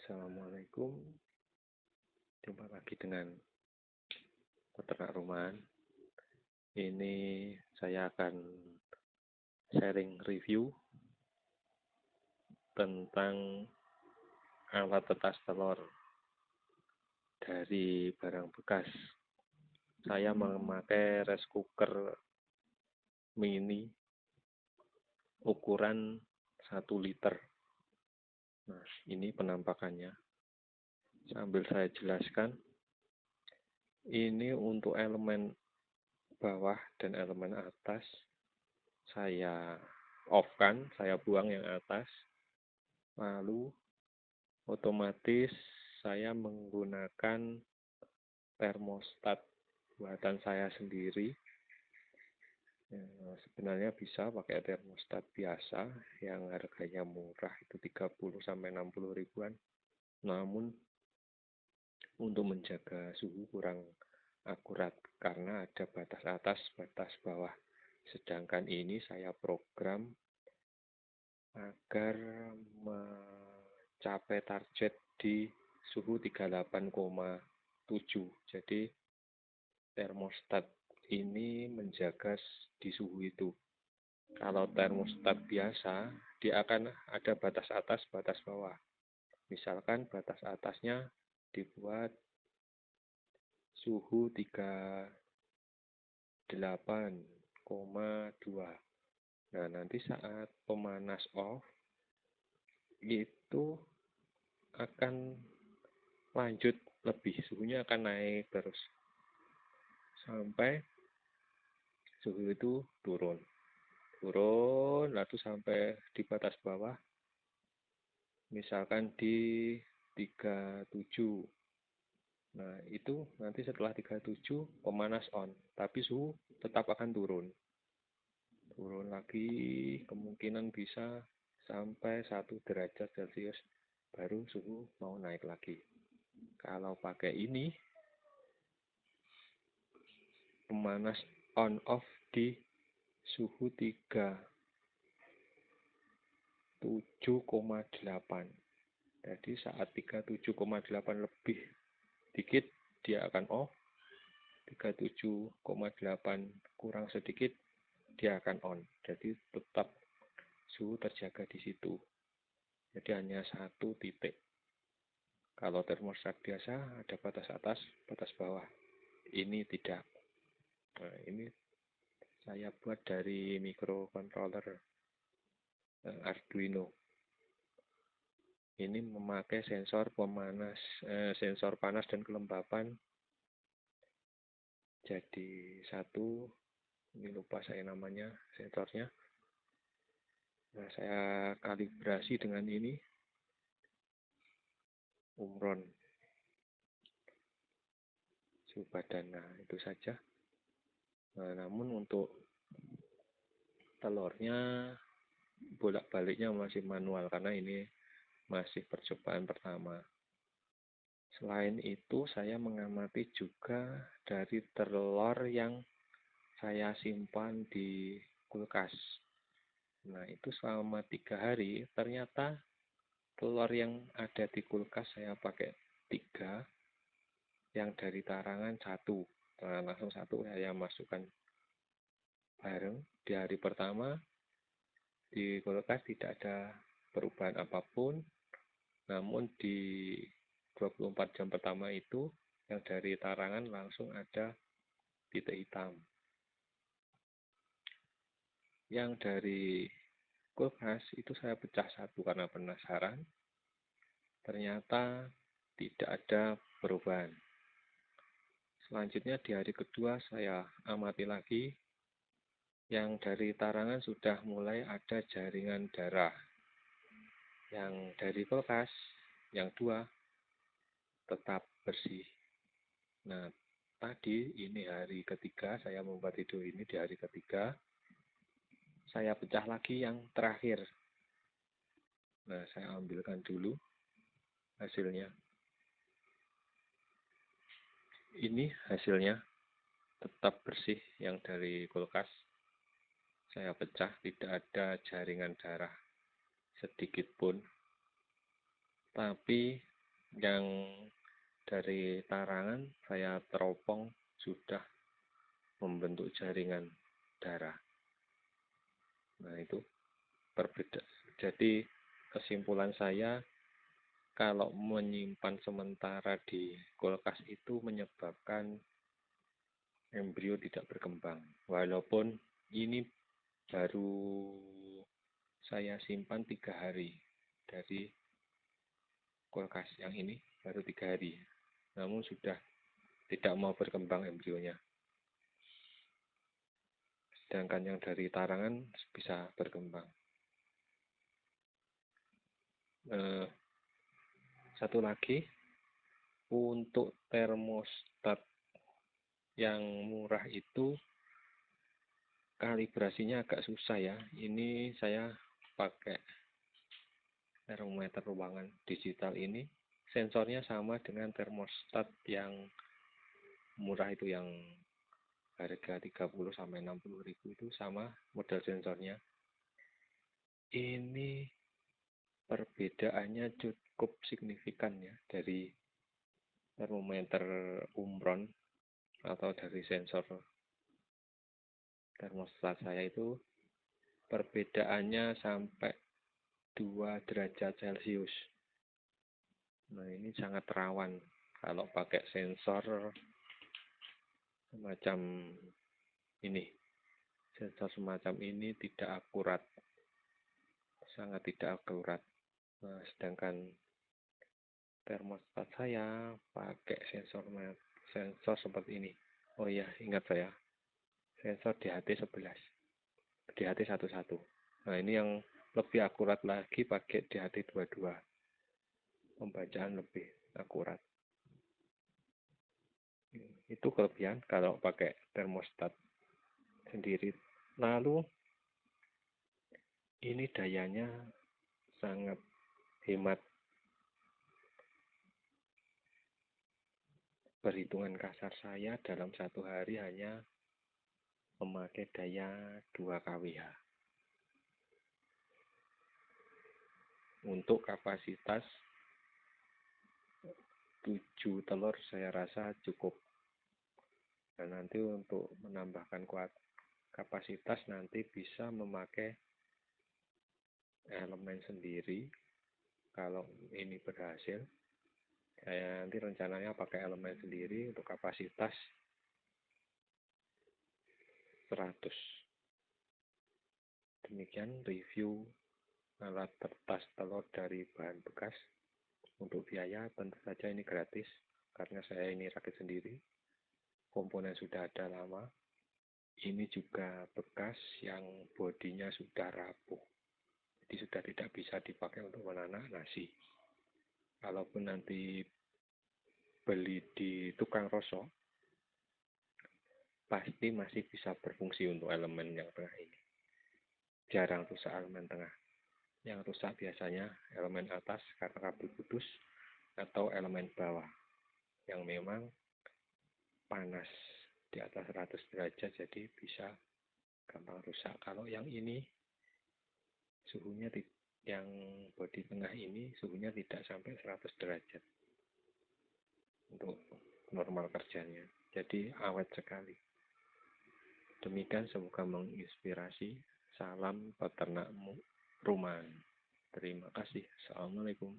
Assalamualaikum. Jumpa lagi dengan peternak rumahan. Ini saya akan sharing review tentang alat tetas telur dari barang bekas. Saya memakai rice cooker mini ukuran 1 liter. Nah, ini penampakannya. Sambil saya jelaskan, ini untuk elemen bawah dan elemen atas saya off-kan, saya buang yang atas. Lalu otomatis saya menggunakan termostat buatan saya sendiri. Sebenarnya bisa pakai termostat biasa yang harganya murah, itu 30-60 ribuan. Namun untuk menjaga suhu kurang akurat karena ada batas atas, batas bawah. Sedangkan ini saya program agar mencapai target di suhu 38,7. Jadi termostat ini menjaga di suhu itu. Kalau termostat biasa, dia akan ada batas atas, batas bawah. Misalkan batas atasnya dibuat suhu 38,2. Nah, nanti saat pemanas off, itu akan lanjut lebih, suhunya akan naik terus sampai suhu itu turun lalu sampai di batas bawah, misalkan di 37. Nah, itu nanti setelah 37 pemanas on, tapi suhu tetap akan turun lagi, kemungkinan bisa sampai 1 derajat Celcius, baru suhu mau naik lagi. Kalau pakai ini, pemanas on off di suhu 37,8. Jadi saat 37,8 lebih dikit dia akan off, 37,8 kurang sedikit dia akan on. Jadi tetap suhu terjaga di situ. Jadi hanya 1 titik. Kalau termostat biasa ada batas atas, batas bawah. Ini tidak. Nah, ini saya buat dari microcontroller Arduino. Ini memakai sensor pemanas, sensor panas dan kelembapan. Jadi satu, ini lupa saya namanya sensornya. Nah, saya kalibrasi dengan ini Umron suhu badan. Nah, itu saja. Nah, namun untuk telurnya bolak-baliknya masih manual karena ini masih percobaan pertama. Selain itu, saya mengamati juga dari telur yang saya simpan di kulkas. Nah, itu selama 3 hari, ternyata telur yang ada di kulkas saya pakai 3, yang dari tarangan 1. Nah, langsung 1 saya masukkan bareng. Di hari pertama, di kulkas tidak ada perubahan apapun. Namun di 24 jam pertama itu, yang dari tarangan langsung ada titik hitam. Yang dari kulkas itu saya pecah 1 karena penasaran. Ternyata tidak ada perubahan. Selanjutnya di hari kedua saya amati lagi. Yang dari tarangan sudah mulai ada jaringan darah. Yang dari kulkas, yang 2, tetap bersih. Nah, tadi ini hari ketiga, saya membuat video ini di hari ketiga. Saya pecah lagi yang terakhir. Nah, saya ambilkan dulu hasilnya. Ini hasilnya tetap bersih yang dari kulkas. Saya pecah, tidak ada jaringan darah sedikit pun. Tapi Yang dari tarangan saya teropong sudah membentuk jaringan darah. Nah, itu berbeda. Jadi kesimpulan saya, kalau menyimpan sementara di kulkas itu menyebabkan embrio tidak berkembang. Walaupun ini baru saya simpan 3 hari dari kulkas yang ini, baru 3 hari. Namun sudah tidak mau berkembang embrionya. Sedangkan yang dari tarangan bisa berkembang. Satu lagi, untuk termostat yang murah itu kalibrasinya agak susah ya. Ini saya pakai termometer ruangan digital ini. Sensornya sama dengan termostat yang murah itu, yang harga 30 sampai 60 ribu itu sama model sensornya. Ini perbedaannya cukup signifikan ya dari termometer Umron atau dari sensor termostat saya itu, perbedaannya sampai 2 derajat Celcius. Nah, ini sangat rawan kalau pakai sensor semacam ini. Sensor semacam ini tidak akurat, sangat tidak akurat. Nah, sedangkan termostat saya pakai sensor seperti ini. Oh iya, ingat saya, sensor DHT11, DHT11. Nah, ini yang lebih akurat lagi pakai DHT22. Pembacaan lebih akurat. Itu kelebihan kalau pakai termostat sendiri. Lalu ini dayanya sangat hemat. Perhitungan kasar saya dalam 1 hari hanya memakai daya 2 kWh. Untuk kapasitas 7 telur saya rasa cukup. Dan nanti untuk menambahkan kapasitas nanti bisa memakai elemen sendiri. Kalau ini berhasil, saya nanti rencananya pakai elemen sendiri untuk kapasitas 100. Demikian review alat pertas telur dari bahan bekas. Untuk biaya tentu saja ini gratis, karena saya ini rakit sendiri. Komponen sudah ada lama. Ini juga bekas yang bodinya sudah rapuh. Jadi sudah tidak bisa dipakai untuk menanak nasi. Kalaupun nanti beli di tukang rosok, pasti masih bisa berfungsi untuk elemen yang tengah ini. Jarang rusak elemen tengah. Yang rusak biasanya elemen atas karena kabel putus, atau elemen bawah yang memang panas di atas 100 derajat, jadi bisa gampang rusak. Kalau yang ini suhunya, yang bodi tengah ini suhunya tidak sampai 100 derajat untuk normal kerjanya, jadi awet sekali. Demikian, semoga menginspirasi. Salam peternak rumahan. Terima kasih. Assalamualaikum.